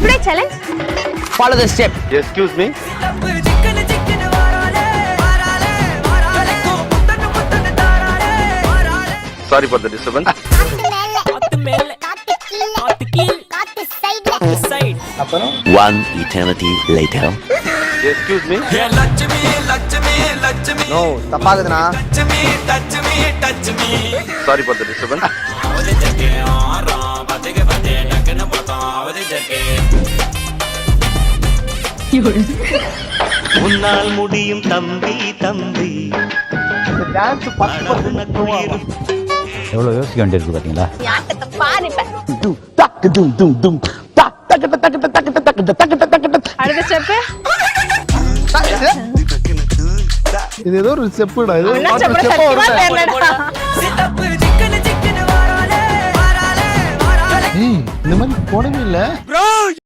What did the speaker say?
Today challenge. Follow the step. Excuse me. Sorry for the disturbance. One eternity later. Excuse me. No தப்பாகுதுண்ணா. Sorry for the disturbance. உன்னால் முடியும் தம்பி தம்பி இந்த dance 10% எவ்வளோ யோசிக்க வேண்டியிருக்கு பார்த்தீங்களா? ஆட்டத்தை பாருப்ப. அடுத்த ஸ்டெப். இது ஏதோ ஒரு ஸ்டெப்புடா. இது என்ன ஸ்டெப் சத்தியமா தெரியலடா. இந்த மாதிரி போடவே இல்ல. ப்ரோ